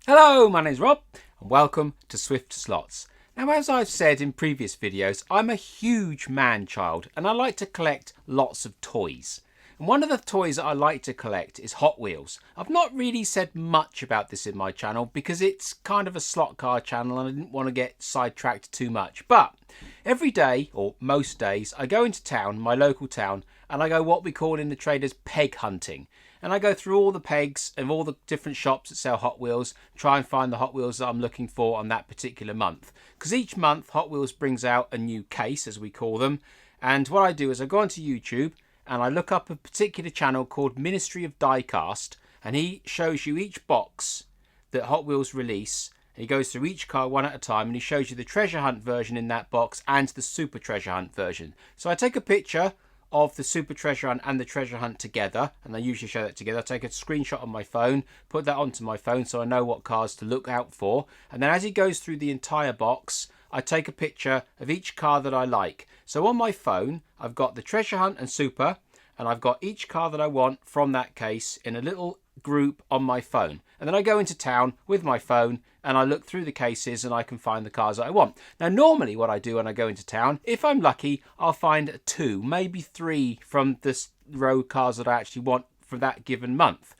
Hello, my name's Rob and welcome to Swift Slots. Now, as I've said in previous videos, I'm a huge man-child and I like to collect lots of toys. And one of the toys that I like to collect is Hot Wheels. I've not really said much about this in my channel because it's kind of a slot car channel and I didn't want to get sidetracked too much. But every day, or most days, I go into town, my local town, and I go what we call in the trade as peg hunting. And I go through all the pegs of all the different shops that sell Hot Wheels, try and find the Hot Wheels that I'm looking for on that particular month. Because each month Hot Wheels brings out a new case, as we call them. And what I do is I go onto YouTube and I look up a particular channel called Ministry of Diecast, and he shows you each box that Hot Wheels release. He goes through each car one at a time and he shows you the treasure hunt version in that box and the super treasure hunt version. So I take a picture of the super treasure hunt and the treasure hunt together, and I usually show that together. I take a screenshot on my phone, put that onto my phone so I know what cars to look out for, and then as he goes through the entire box I take a picture of each car that I like. So on my phone I've got the treasure hunt and super, and I've got each car that I want from that case in a little group on my phone, and then I go into town with my phone and I look through the cases and I can find the cars that I want. Now normally what I do when I go into town, if I'm lucky, I'll find 2, maybe 3 from this row of cars that I actually want for that given month.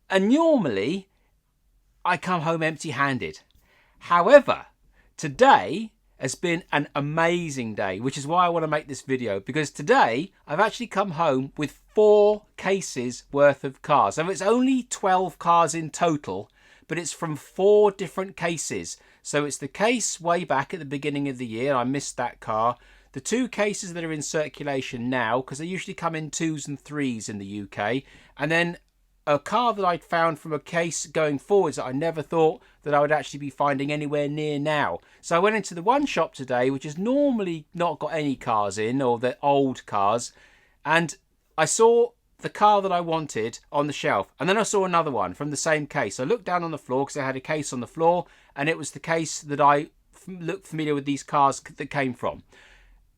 And normally I come home empty-handed. However, today has been an amazing day, which is why I want to make this video, because today I've actually come home with 4 cases worth of cars. So it's only 12 cars in total, but it's from 4 different cases. So it's the case way back at the beginning of the year, I missed that car. The 2 cases that are in circulation now, because they usually come in 2s and 3s in the UK, and then a car that I'd found from a case going forwards that I never thought that I would actually be finding anywhere near now. So I went into the one shop today, which has normally not got any cars in, or the old cars, and I saw the car that I wanted on the shelf, and then I saw another one from the same case. I looked down on the floor because I had a case on the floor, and it was the case that I looked familiar with these cars that came from.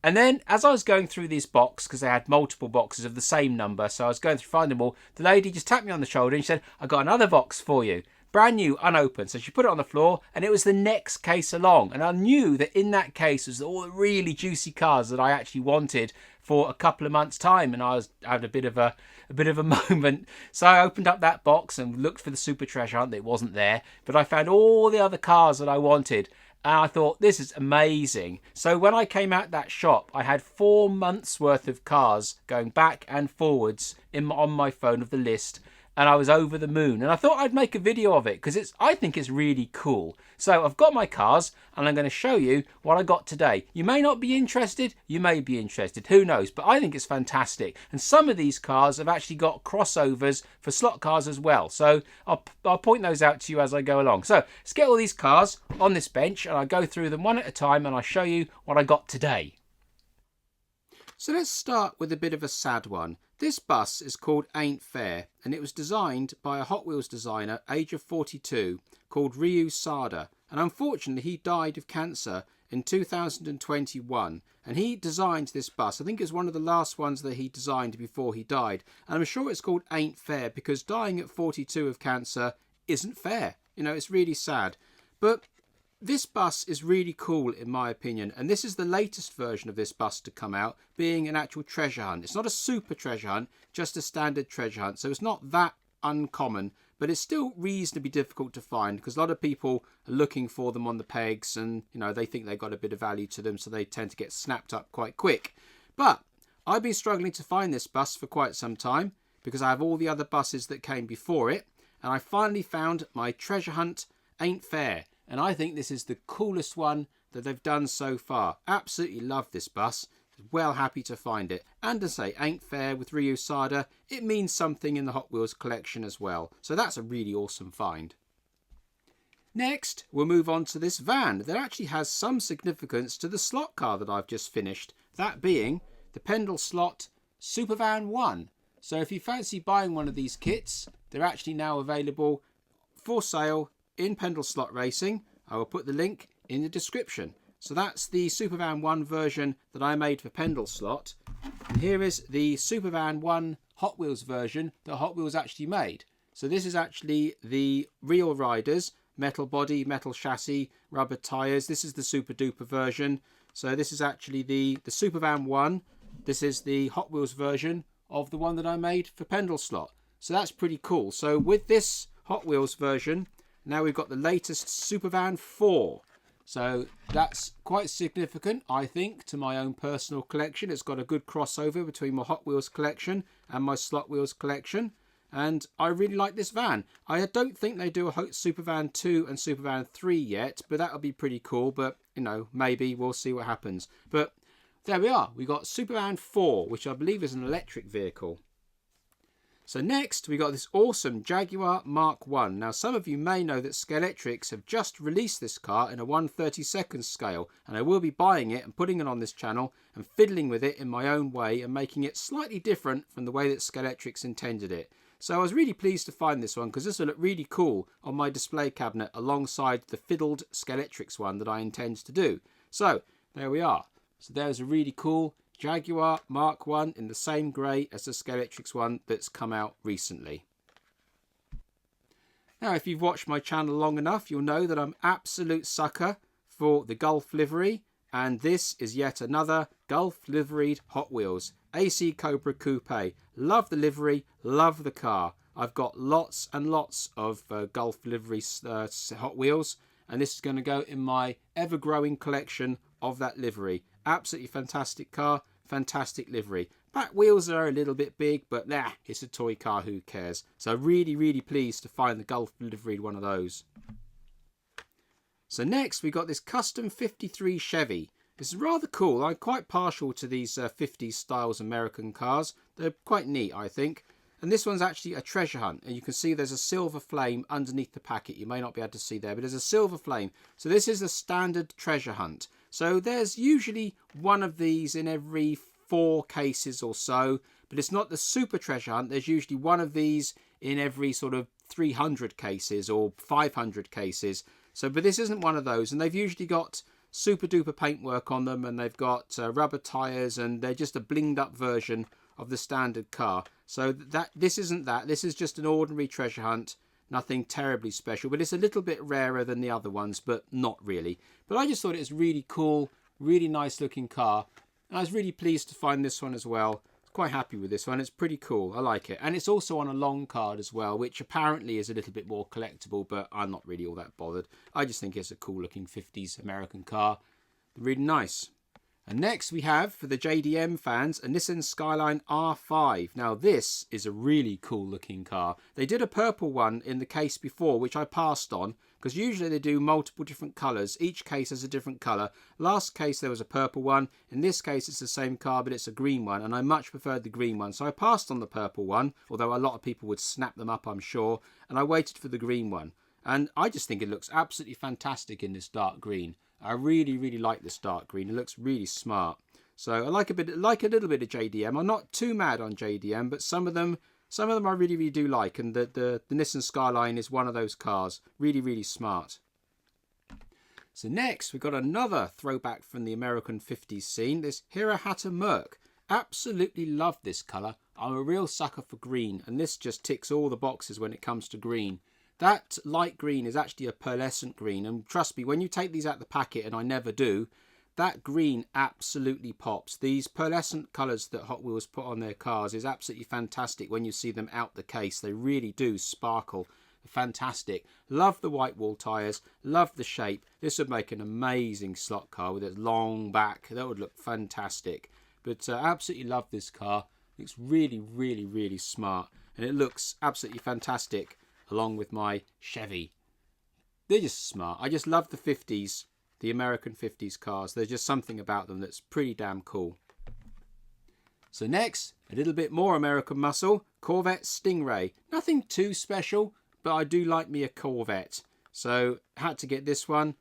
And then as I was going through this box, because they had multiple boxes of the same number, so I was going through find them all, the lady just tapped me on the shoulder and she said, "I got another box for you, brand new, unopened." So she put it on the floor and it was the next case along, and I knew that in that case was all the really juicy cars that I actually wanted for a couple of months time, and I was having a bit of a moment. So I opened up that box and looked for the super treasure hunt. It wasn't there, but I found all the other cars that I wanted. And I thought, this is amazing. So when I came out that shop, I had 4 months worth of cars going back and forwards on my phone of the list. And I was over the moon. And I thought I'd make a video of it because I think it's really cool. So I've got my cars and I'm going to show you what I got today. You may not be interested. You may be interested. Who knows? But I think it's fantastic. And some of these cars have actually got crossovers for slot cars as well. So I'll point those out to you as I go along. So let's get all these cars on this bench and I go through them one at a time and I show you what I got today. So let's start with a bit of a sad one. This bus is called Aint Fair, and it was designed by a Hot Wheels designer, age of 42, called Ryu Sada. And unfortunately, he died of cancer in 2021. And he designed this bus. I think it was one of the last ones that he designed before he died. And I'm sure it's called Aint Fair because dying at 42 of cancer isn't fair. You know, it's really sad. But this bus is really cool in my opinion, and this is the latest version of this bus to come out, being an actual treasure hunt. It's not a super treasure hunt, just a standard treasure hunt, so it's not that uncommon, but it's still reasonably difficult to find because a lot of people are looking for them on the pegs and, you know, they think they've got a bit of value to them, so they tend to get snapped up quite quick. But I've been struggling to find this bus for quite some time because I have all the other buses that came before it, and I finally found my treasure hunt Aint Fair. And I think this is the coolest one that they've done so far. Absolutely love this bus. Well happy to find it. And to say, Aint Fair with Ryu Sada, it means something in the Hot Wheels collection as well. So that's a really awesome find. Next, we'll move on to this van that actually has some significance to the slot car that I've just finished. That being the Pendle slot Supervan 1. So if you fancy buying one of these kits, they're actually now available for sale in Pendle Slot Racing. I will put the link in the description. So that's the Supervan 1 version that I made for Pendle Slot. And here is the Supervan 1 Hot Wheels version that Hot Wheels actually made. So this is actually the real riders, metal body, metal chassis, rubber tyres. This is the super duper version. So this is actually the Supervan 1. This is the Hot Wheels version of the one that I made for Pendle slot. So that's pretty cool. So with this Hot Wheels version, now we've got the latest Supervan 4. So that's quite significant, I think, to my own personal collection. It's got a good crossover between my Hot Wheels collection and my Slot Wheels collection. And I really like this van. I don't think they do a Supervan 2 and Supervan 3 yet, but that'll be pretty cool. But, you know, maybe we'll see what happens. But there we are. We got Supervan 4, which I believe is an electric vehicle. So next, we got this awesome Jaguar Mark 1. Now, some of you may know that Scalextric have just released this car in a 1/32 scale, and I will be buying it and putting it on this channel and fiddling with it in my own way and making it slightly different from the way that Scalextric intended it. So I was really pleased to find this one because this will look really cool on my display cabinet alongside the fiddled Scalextric one that I intend to do. So there we are. So there's a really cool Jaguar Mark 1 in the same grey as the Scalextric one that's come out recently. Now, if you've watched my channel long enough, you'll know that I'm absolute sucker for the Gulf livery, and this is yet another Gulf liveried Hot Wheels AC Cobra Coupe. Love the livery, love the car. I've got lots and lots of Gulf livery Hot Wheels, and this is going to go in my ever-growing collection of that livery. Absolutely fantastic car, fantastic livery. Back wheels are a little bit big, but nah, it's a toy car, who cares? So really, really pleased to find the Gulf liveried one of those. So next we got this custom 53 Chevy. This is rather cool. I'm quite partial to these 50s styles American cars. They're quite neat, I think. And this one's actually a treasure hunt. And you can see there's a silver flame underneath the packet. You may not be able to see there, but there's a silver flame. So this is the standard treasure hunt. So there's usually one of these in every 4 cases or so. But it's not the super treasure hunt. There's usually one of these in every sort of 300 cases or 500 cases. So, but this isn't one of those. And they've usually got super duper paintwork on them. And they've got rubber tyres. And they're just a blinged up version of the standard car. So this isn't that. This is just an ordinary treasure hunt. Nothing terribly special, but it's a little bit rarer than the other ones, but not really. But I just thought it was really cool, really nice looking car. And I was really pleased to find this one as well. Quite happy with this one. It's pretty cool. I like it. And it's also on a long card as well, which apparently is a little bit more collectible, but I'm not really all that bothered. I just think it's a cool looking 50s American car. Really nice. And next we have, for the JDM fans, a Nissan Skyline R5. Now this is a really cool looking car. They did a purple one in the case before, which I passed on, because usually they do multiple different colours. Each case has a different colour. Last case there was a purple one. In this case it's the same car, but it's a green one, and I much preferred the green one. So I passed on the purple one, although a lot of people would snap them up, I'm sure, and I waited for the green one. And I just think it looks absolutely fantastic in this dark green. I really, really like this dark green. It looks really smart. So I like a little bit of JDM. I'm not too mad on JDM, but some of them I really, really do like. And the Nissan Skyline is one of those cars. Really, really smart. So next, we've got another throwback from the American 50s scene. This Jaguar Mark. Absolutely love this colour. I'm a real sucker for green, and this just ticks all the boxes when it comes to green. That light green is actually a pearlescent green, and trust me, when you take these out of the packet, and I never do, that green absolutely pops. These pearlescent colours that Hot Wheels put on their cars is absolutely fantastic when you see them out the case. They really do sparkle. Fantastic. Love the white wall tyres, love the shape. This would make an amazing slot car with its long back. That would look fantastic. But absolutely love this car. It's really, really, really smart, and it looks absolutely fantastic along with my Chevy. They're just smart. I just love the 50s, the American 50s cars. There's just something about them that's pretty damn cool. So next, a little bit more American muscle, Corvette Stingray. Nothing too special, but I do like me a Corvette. So had to get this one.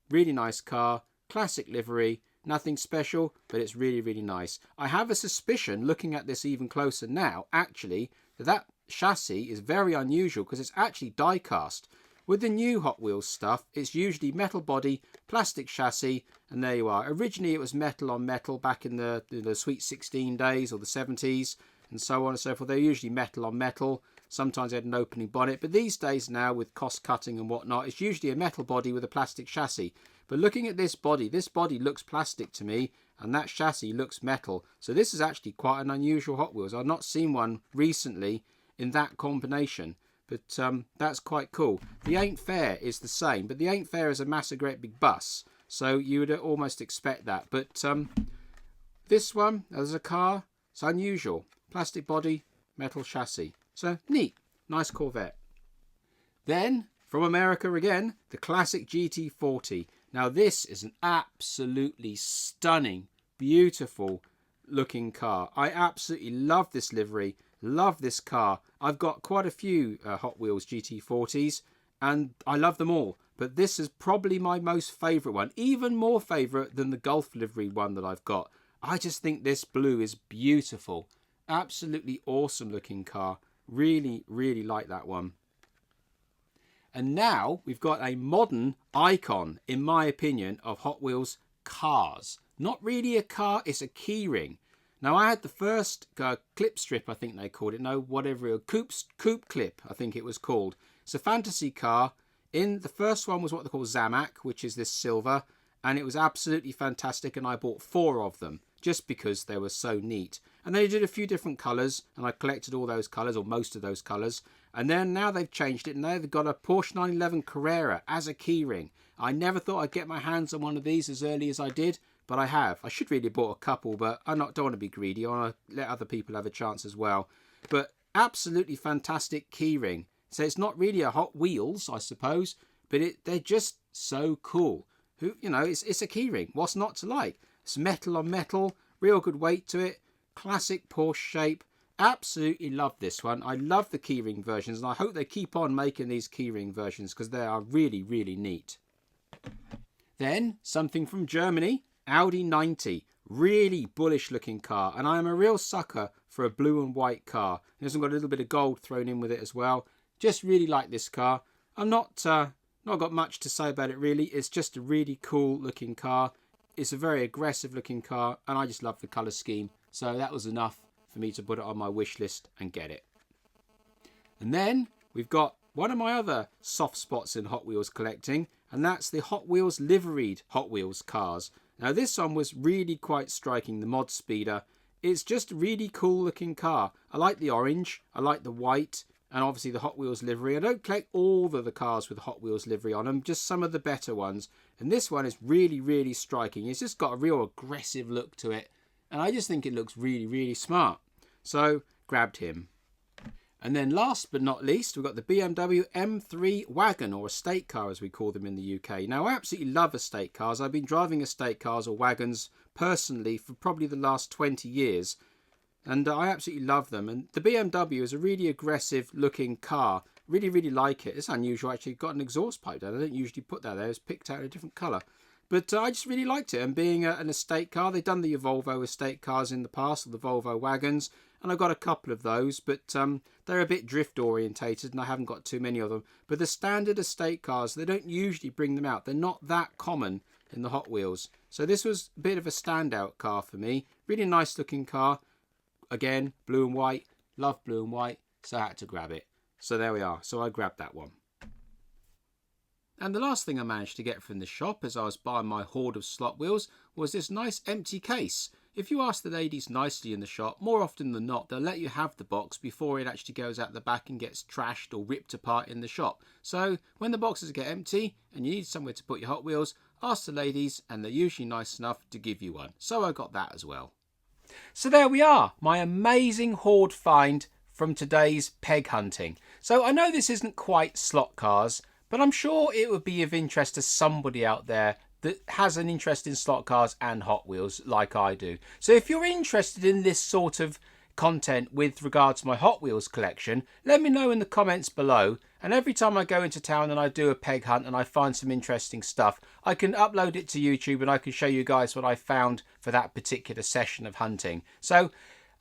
Really nice car, classic livery. Nothing special, but it's really, really nice. I have a suspicion, looking at this even closer now, actually, that chassis is very unusual because it's actually die-cast. With the new Hot Wheels stuff, it's usually metal body, plastic chassis, and there you are. Originally it was metal on metal back in the Sweet 16 days or the 70s and so on and so forth. They're usually metal on metal, Sometimes they had an opening bonnet, but these days now with cost cutting and whatnot, it's usually a metal body with a plastic chassis. But looking at this body looks plastic to me, and that chassis looks metal. So this is actually quite an unusual Hot Wheels. I've not seen one recently in that combination, but that's quite cool. The Aint Fair is the same, but the Aint Fair is a massive great big bus, so you would almost expect that. But this one, as a car, it's unusual. Plastic body, metal chassis. So neat, nice Corvette. Then, from America again, the classic GT40. Now this is an absolutely stunning, beautiful looking car. I absolutely love this livery, love this car. I've got quite a few Hot Wheels GT40s and I love them all. But this is probably my most favourite one, even more favourite than the Golf livery one that I've got. I just think this blue is beautiful. Absolutely awesome looking car. Really, really like that one. And now we've got a modern icon, in my opinion, of Hot Wheels cars. Not really a car, it's a keyring. Now I had the first clip strip, I think they called it. No, whatever, coupe clip, I think it was called. It's a fantasy car. In the first one was what they call Zamak, which is this silver. And it was absolutely fantastic, and I bought 4 of them just because they were so neat. And they did a few different colours, and I collected all those colours, or most of those colours. And then now they've changed it, and they've got a Porsche 911 Carrera as a keyring. I never thought I'd get my hands on one of these as early as I did, but I have. I should really have bought a couple, but I don't want to be greedy. I want to let other people have a chance as well. But absolutely fantastic keyring. So it's not really a Hot Wheels, I suppose, but they're just so cool. It's a keyring. What's not to like? It's metal on metal, real good weight to it, classic Porsche shape. Absolutely love this one. I love the keyring versions, and I hope they keep on making these keyring versions because they are really, really neat. Then something from Germany, Audi 90. Really bullish looking car, and I am a real sucker for a blue and white car. It's got a little bit of gold thrown in with it as well. Just really like this car. I'm not got much to say about it really. It's just a really cool looking car. It's a very aggressive looking car, and I just love the colour scheme. So that was enough for me to put it on my wish list and get it. And then we've got one of my other soft spots in Hot Wheels collecting, and that's the Hot Wheels liveried Hot Wheels cars. Now this one was really quite striking, the Mod Speeder. It's just a really cool looking car. I like the orange, I like the white, and obviously the Hot Wheels livery. I don't collect all of the cars with Hot Wheels livery on them, just some of the better ones. And this one is really, really striking. It's just got a real aggressive look to it. And I just think it looks really, really smart. So, grabbed him. And then last but not least, we've got the BMW M3 wagon, or estate car as we call them in the UK. Now, I absolutely love estate cars. I've been driving estate cars or wagons personally for probably the last 20 years. And I absolutely love them. And the BMW is a really aggressive looking car. Really, really like it. It's unusual actually. Got an exhaust pipe down. I don't usually put that there. It's picked out in a different colour. But I just really liked it. And being an estate car, they've done the Volvo estate cars in the past, or the Volvo wagons. And I've got a couple of those, but they're a bit drift orientated and I haven't got too many of them. But the standard estate cars, they don't usually bring them out. They're not that common in the Hot Wheels. So this was a bit of a standout car for me. Really nice looking car. Again, blue and white. Love blue and white, so I had to grab it. So there we are. So I grabbed that one. And the last thing I managed to get from the shop as I was buying my hoard of slot wheels was this nice empty case. If you ask the ladies nicely in the shop, more often than not, they'll let you have the box before it actually goes out the back and gets trashed or ripped apart in the shop. So when the boxes get empty and you need somewhere to put your Hot Wheels, ask the ladies and they're usually nice enough to give you one. So I got that as well. So there we are, my amazing hoard find from today's peg hunting. So I know this isn't quite slot cars, but I'm sure it would be of interest to somebody out there that has an interest in slot cars and Hot Wheels like I do. So if you're interested in this sort of content with regard to my Hot Wheels collection, let me know in the comments below. And every time I go into town and I do a peg hunt and I find some interesting stuff, I can upload it to YouTube and I can show you guys what I found for that particular session of hunting. So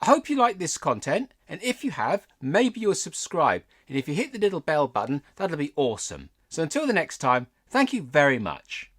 I hope you like this content, and if you have, maybe you'll subscribe. And if you hit the little bell button, that'll be awesome. So until the next time, thank you very much.